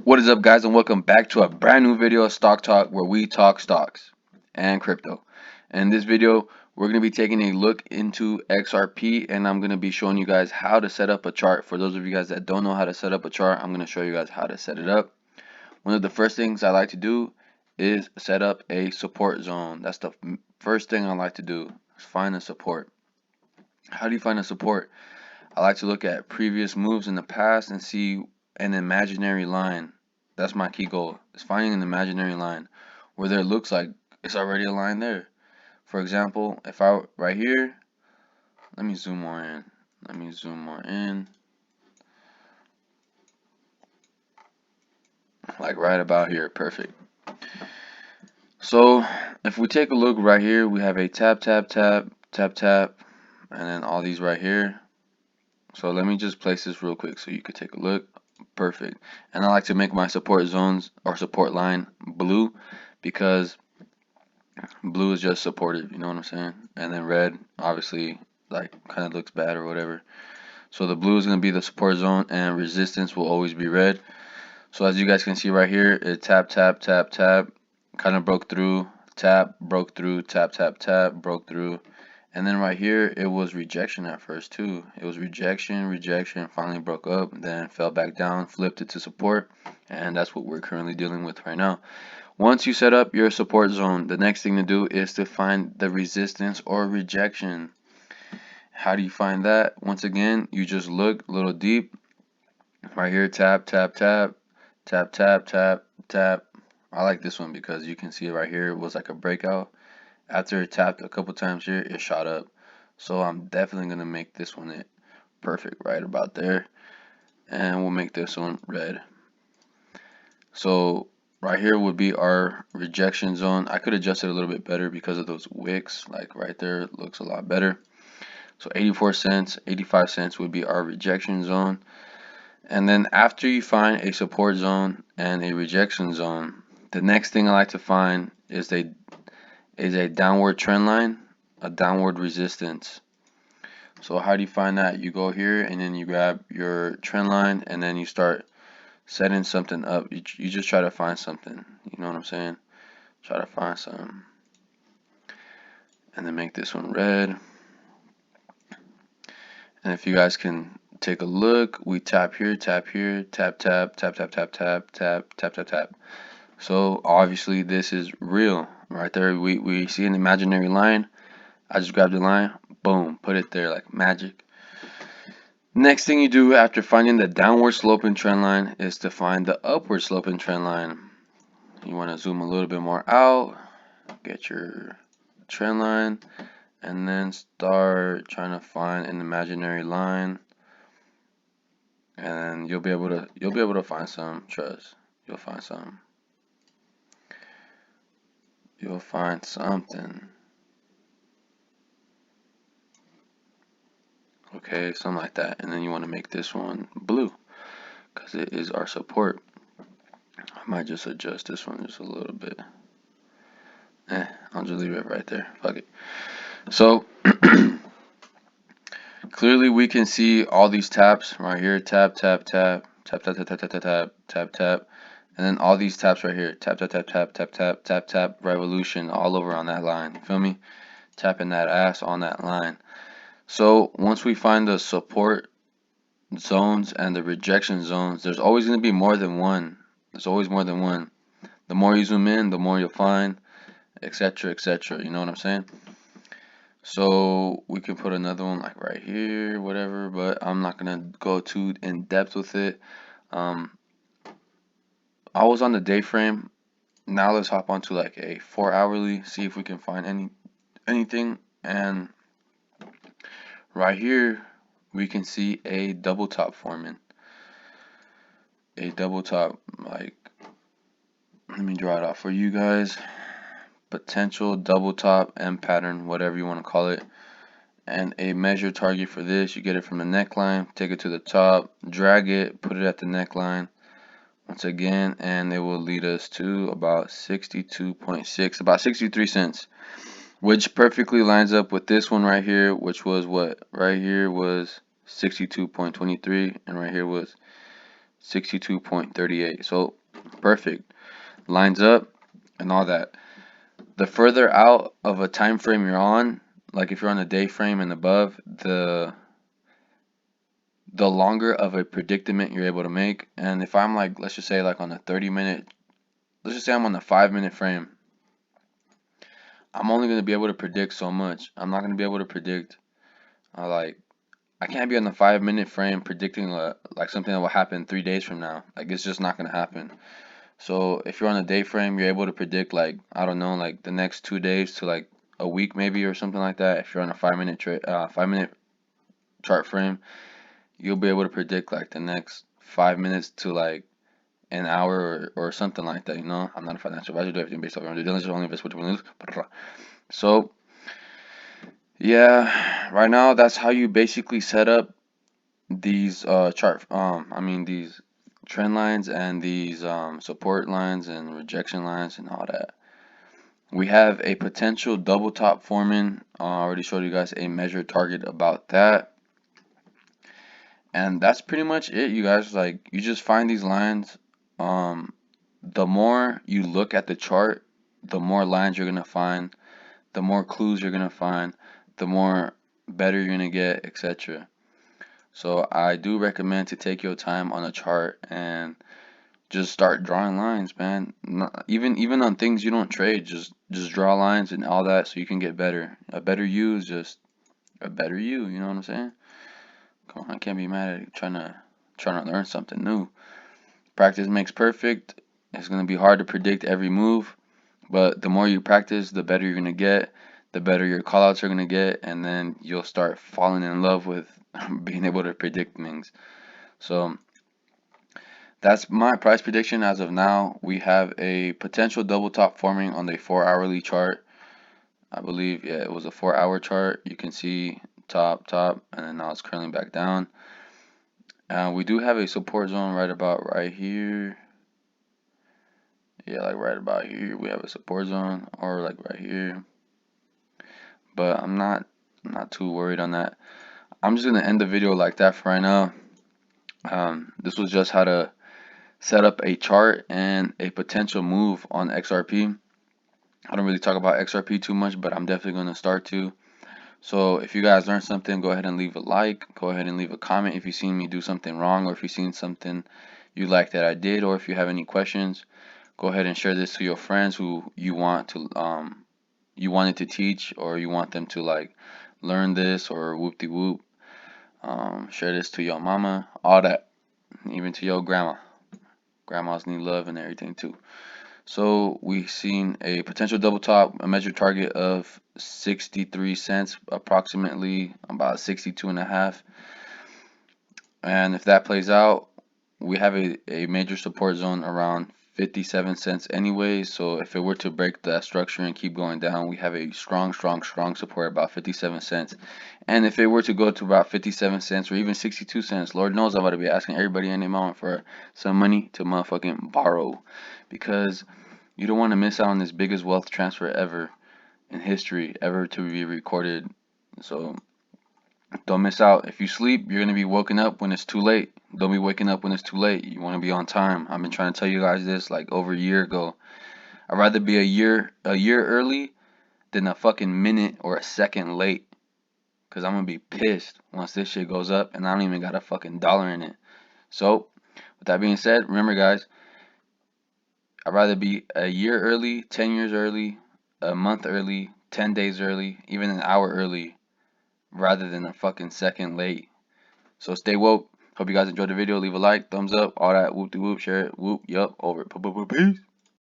What is up, guys, and welcome back to a brand new video of Stock Talk, where we talk stocks and crypto. In this video, we're going to be taking a look into XRP, and I'm going to be showing you guys how to set up a chart. For those of you guys that don't know how to set up a chart, I'm going to show you guys how to set it up. One of the first things I like to do is set up a support zone. That's the first thing I like to do, is find a support. How do you find a support? I like to look at previous moves in the past and see an imaginary line. That's my key goal, is finding an imaginary line where there looks like it's already a line there. For example, if I right here, let me zoom more in. Let me zoom more in. Like right about here, perfect. So if we take a look right here, we have a tap, tap, tap, tap, tap, and then all these right here. So let me just place this real quick so you could take a look. Perfect. And I like to make my support zones or support line blue, because blue is just supportive, you know what I'm saying? And then red obviously like kind of looks bad or whatever. So the blue is going to be the support zone, and resistance will always be red. So as you guys can see right here, it tap, tap, tap, tap, kind of broke through, tap, broke through, tap, tap, tap, broke through. And then right here, it was rejection at first too. It was rejection, rejection, finally broke up, then fell back down, flipped it to support, and that's what we're currently dealing with right now. Once you set up your support zone, the next thing to do is to find the resistance or rejection. How do you find that? Once again, you just look a little deep. Right here, tap, tap, tap, tap, tap, tap, tap. I like this one because you can see it right here. It was like a breakout. After it tapped a couple times here, it shot up. So I'm definitely going to make this one it perfect right about there. And we'll make this one red. So right here would be our rejection zone. I could adjust it a little bit better because of those wicks. Like right there, it looks a lot better. So 84 cents, 85 cents would be our rejection zone. And then after you find a support zone and a rejection zone, the next thing I like to find is a downward trend line, a downward resistance. So how do you find that? You go here and then you grab your trend line and then you start setting something up. You just try to find something. You know what I'm saying? Try to find something. And then make this one red. And if you guys can take a look, we tap here, tap here, tap, tap, tap, tap, tap, tap, tap, tap, tap, tap. So obviously this is real. Right there, we see an imaginary line. I just grabbed the line, boom, put it there like magic. Next thing you do after finding the downward sloping trend line is to find the upward sloping trend line. You want to zoom a little bit more out, get your trend line, and then start trying to find an imaginary line, and you'll be able to find some. Trust, you'll find some. You'll find something. Okay, something like that. And then you want to make this one blue because it is our support. I might just adjust this one just a little bit. I'll just leave it right there. Fuck it. So clearly we can see all these taps right here. Tap, tap, tap, tap, tap, tap, tap, tap, tap, tap, tap, tap. And then all these taps right here. Tap, tap, tap, tap, tap, tap, tap, tap, revolution all over on that line. You feel me? Tapping that ass on that line. So once we find the support zones and the rejection zones, there's always going to be more than one. There's always more than one. The more you zoom in, the more you'll find, etc., etc. You know what I'm saying? So we can put another one like right here, whatever, but I'm not going to go too in depth with it. I was on the day frame. Now let's hop onto like a 4-hourly, see if we can find anything. And right here we can see a double top forming. A double top, like, let me draw it out for you guys. Potential double top M pattern, whatever you want to call it. And a measure target for this, you get it from the neckline, take it to the top, drag it, put it at the neckline once again, and it will lead us to about 62.6, about 63 cents, which perfectly lines up with this one right here, which was what? Right here was 62.23, and right here was 62.38. So perfect, lines up and all that. The further out of a time frame you're on, like if you're on a day frame and above, the longer of a predicament you're able to make. And if I'm like, let's just say like on a 30-minute, let's just say I'm on a 5-minute frame, I'm only going to be able to predict so much. I'm not going to be able to predict like, I can't be on the 5-minute frame predicting like something that will happen 3 days from now. Like, it's just not going to happen. So if you're on a day frame, you're able to predict like, I don't know, like the next 2 days to like a week maybe or something like that. If you're on a 5-minute chart frame, you'll be able to predict like the next 5 minutes to like an hour or something like that. I'm not a financial advisor. Do everything based off your own due diligence. Only invest what you lose. So yeah, right now that's how you basically set up these these trend lines and these support lines and rejection lines and all that. We have a potential double top forming. I already showed you guys a measured target about that. And that's pretty much it, you guys. Like, you just find these lines. The more you look at the chart, the more lines you're gonna find, the more clues you're gonna find, the more better you're gonna get, etc. So I do recommend to take your time on a chart and just start drawing lines, man. Even on things you don't trade, just draw lines and all that so you can get better. A better you is just a better you. You know what I'm saying? Come on, I can't be mad at it, trying to learn something new. Practice makes perfect. It's gonna be hard to predict every move, but the more you practice, the better you're gonna get. The better your callouts are gonna get, and then you'll start falling in love with being able to predict things. So that's my price prediction as of now. We have a potential double top forming on the 4-hourly chart. I believe, yeah, it was a 4-hour chart. You can see top, and then now it's curling back down. We do have a support zone right here. Yeah, like right about here, we have a support zone, or like right here. But I'm not too worried on that. I'm just gonna end the video like that for right now. This was just how to set up a chart and a potential move on XRP. I don't really talk about XRP too much, but I'm definitely going to start to. So if you guys learned something, go ahead and leave a like. Go ahead and leave a comment if you've seen me do something wrong, or if you've seen something you like that I did, or if you have any questions. Go ahead and share this to your friends who you wanted to teach, or you want them to like learn this, or whoop-de-whoop. Share this to your mama, all that, even to your grandma. Grandmas need love and everything too. So we've seen a potential double top, a measured target of 63 cents, approximately about 62.5. And if that plays out, we have a major support zone around 57 cents anyway. So if it were to break that structure and keep going down, we have a strong support about 57 cents. And if it were to go to about 57 cents or even 62 cents, Lord knows I'm about to be asking everybody any moment for some money to motherfucking borrow, because you don't want to miss out on this biggest wealth transfer ever in history, ever to be recorded. So don't miss out. If you sleep, you're gonna be woken up when it's too late. Don't be waking up when it's too late. You want to be on time. I've been trying to tell you guys this like over a year ago. I'd rather be a year early than a fucking minute or a second late. Cause I'm gonna be pissed once this shit goes up and I don't even got a fucking dollar in it. So with that being said, remember guys, I'd rather be a year early, 10 years early, a month early, 10 days early, even an hour early, rather than a fucking second late. So stay woke. Hope you guys enjoyed the video. Leave a like, thumbs up, all that, whoop de whoop, share it, whoop, yup, over. Peace.